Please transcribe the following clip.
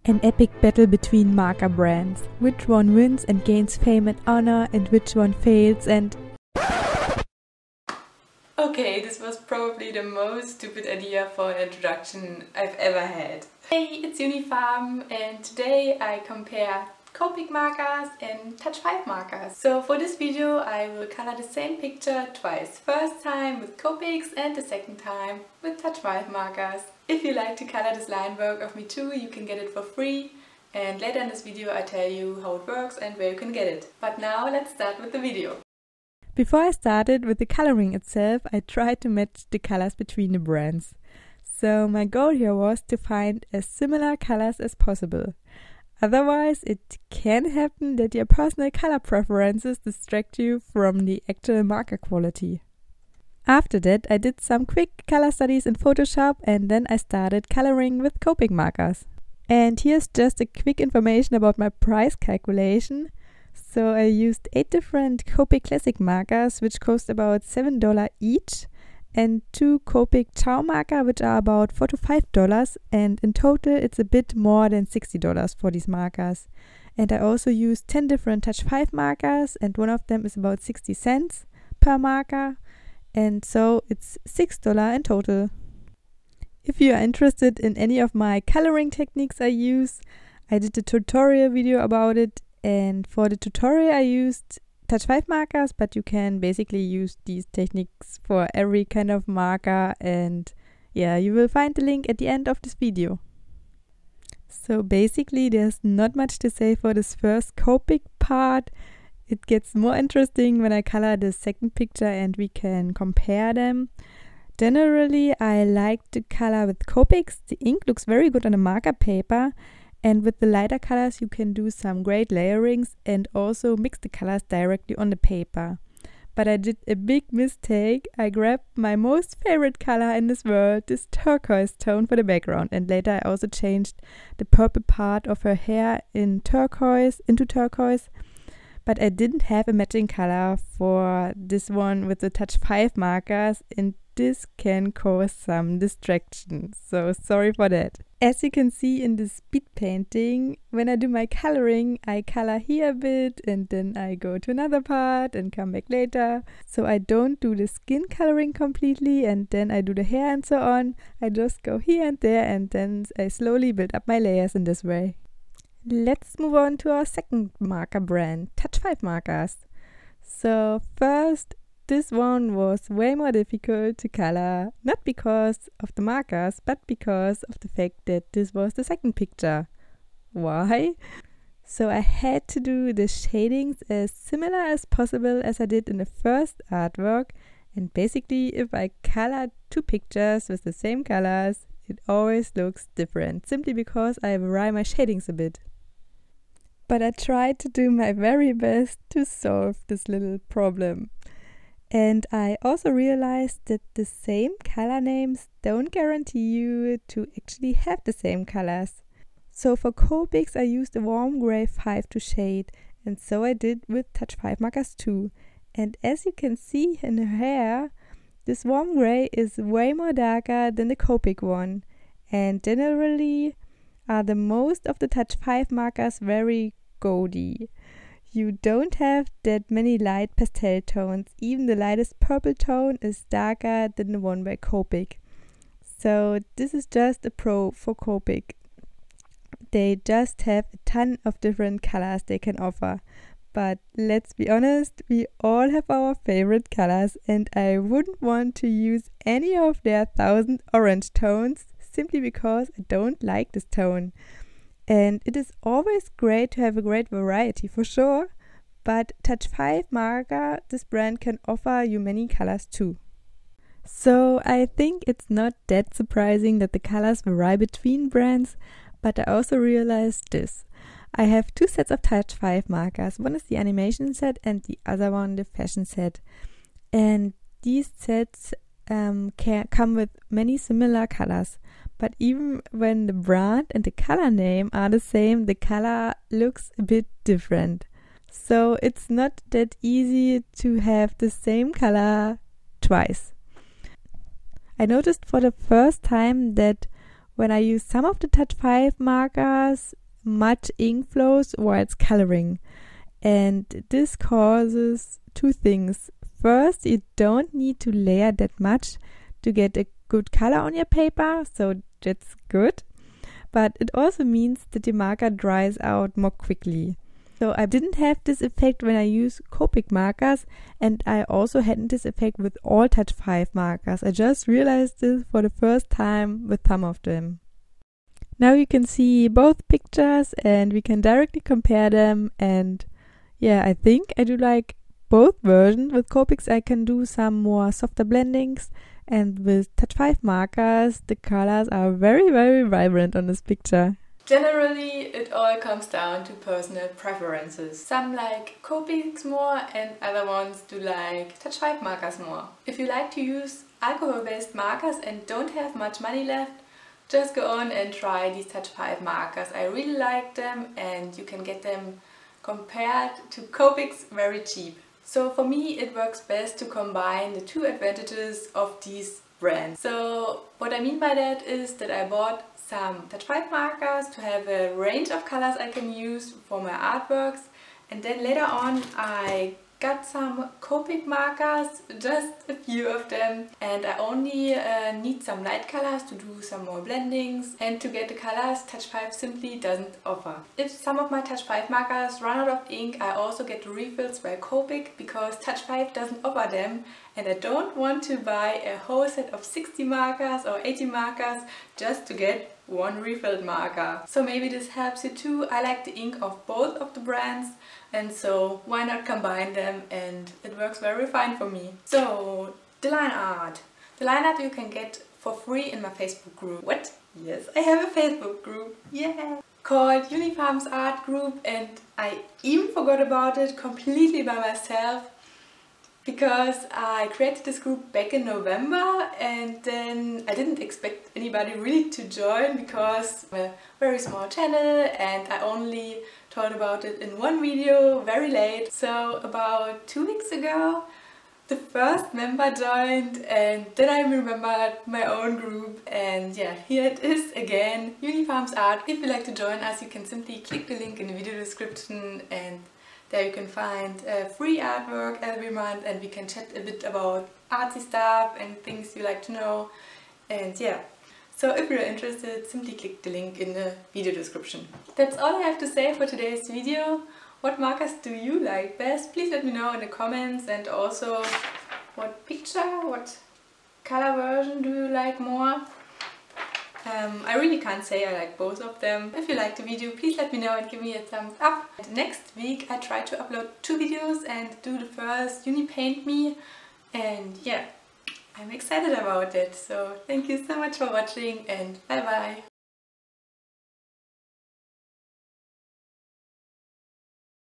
An epic battle between marker brands. Which one wins and gains fame and honor, and which one fails and... Okay, this was probably the most stupid idea for an introduction I've ever had. Hey, it's Junifarben, and today I compare Copic markers and Touch 5 markers. So for this video I will color the same picture twice. First time with Copics and the second time with Touch 5 markers. If you like to color this line work of me too, you can get it for free. And later in this video I tell you how it works and where you can get it. But now let's start with the video. Before I started with the coloring itself, I tried to match the colors between the brands. So my goal here was to find as similar colors as possible. Otherwise, it can happen that your personal color preferences distract you from the actual marker quality. After that, I did some quick color studies in Photoshop, and then I started coloring with Copic markers. And here's just a quick information about my price calculation. So I used 8 different Copic Classic markers, which cost about $7 each, and 2 Copic Chow marker, which are about $4 to $5, and in total it's a bit more than $60 for these markers. And I also used 10 different Touch 5 markers, and one of them is about 60 cents per marker, and so it's $6 in total. If you are interested in any of my coloring techniques I use, I did a tutorial video about it, and for the tutorial I used Touch 5 markers, but you can basically use these techniques for every kind of marker, and yeah, you will find the link at the end of this video. So basically there's not much to say for this first Copic part. It gets more interesting when I color the second picture and we can compare them. Generally I like to color with Copics. The ink looks very good on the marker paper. And with the lighter colors you can do some great layerings and also mix the colors directly on the paper. But I did a big mistake. I grabbed my most favorite color in this world, this turquoise tone, for the background, and later I also changed the purple part of her hair into turquoise. But I didn't have a matching color for this one with the Touch 5 markers, and this can cause some distraction, so sorry for that. As you can see in the speed painting, when I do my coloring, I color here a bit and then I go to another part and come back later. So I don't do the skin coloring completely and then I do the hair and so on. I just go here and there and then I slowly build up my layers in this way. Let's move on to our second marker brand, Touch 5 markers. So first, this one was way more difficult to color, not because of the markers, but because of the fact that this was the second picture. Why? So I had to do the shadings as similar as possible as I did in the first artwork, and basically if I color 2 pictures with the same colors, it always looks different, simply because I vary my shadings a bit. But I tried to do my very best to solve this little problem. And I also realized that the same color names don't guarantee you to actually have the same colors. So for Copics I used a warm gray 5 to shade, and so I did with Touch 5 markers too. And as you can see in her hair, this warm gray is way more darker than the Copic one. And generally are the most of the Touch 5 markers very gaudy. You don't have that many light pastel tones. Even the lightest purple tone is darker than the one by Copic. So this is just a pro for Copic. They just have a ton of different colors they can offer. But let's be honest, we all have our favorite colors, and I wouldn't want to use any of their 1000 orange tones simply because I don't like this tone. And it is always great to have a great variety for sure, but Touch 5 marker, this brand can offer you many colors too. So I think it's not that surprising that the colors vary between brands, but I also realized this. I have 2 sets of Touch 5 markers. One is the animation set and the other one the fashion set. And these sets can come with many similar colors. But even when the brand and the color name are the same, the color looks a bit different. So it's not that easy to have the same color twice. I noticed for the first time that when I use some of the Touch 5 markers, much ink flows while it's coloring. And this causes two things. First, you don't need to layer that much to get a good color on your paper, so that's good. But it also means that your marker dries out more quickly. So I didn't have this effect when I use Copic markers, and I also hadn't this effect with all Touch 5 markers. I just realized this for the first time with some of them. Now you can see both pictures and we can directly compare them, and yeah, I think I do like both versions. With Copics I can do some more softer blendings, and with Touch 5 markers the colors are very, very vibrant on this picture. Generally, it all comes down to personal preferences. Some like Copics more and other ones do like Touch 5 markers more. If you like to use alcohol-based markers and don't have much money left, just go on and try these Touch 5 markers. I really like them, and you can get them compared to Copics very cheap. So for me it works best to combine the two advantages of these brands. So what I mean by that is that I bought some Touch 5 markers to have a range of colors I can use for my artworks, and then later on I got some Copic markers, just a few of them, and I only need some light colors to do some more blendings, and to get the colors Touch 5 simply doesn't offer. If some of my Touch 5 markers run out of ink, I also get refills by Copic because Touch 5 doesn't offer them, and I don't want to buy a whole set of 60 markers or 80 markers just to get one refilled marker. So maybe this helps you too. I like the ink of both of the brands, and so why not combine them, and it works very fine for me. So the line art. The line art you can get for free in my Facebook group. What? Yes, I have a Facebook group. Yeah! Called Junifarben's Art Group, and I even forgot about it completely by myself because I created this group back in November, and then I didn't expect anybody really to join because I'm a very small channel and I only thought about it in one video very late. So about 2 weeks ago the first member joined, and then I remembered my own group, and yeah, here it is again, Junifarben's Art. If you'd like to join us, you can simply click the link in the video description, and there you can find free artwork every month, and we can chat a bit about artsy stuff and things you like to know. And yeah, so if you're interested, simply click the link in the video description. That's all I have to say for today's video. What markers do you like best? Please let me know in the comments, and also what picture, what color version do you like more? I really can't say, I like both of them. If you liked the video, please let me know and give me a thumbs up. And next week I try to upload 2 videos and do the first Uni Paint Me, and yeah, I'm excited about it. So thank you so much for watching, and bye bye!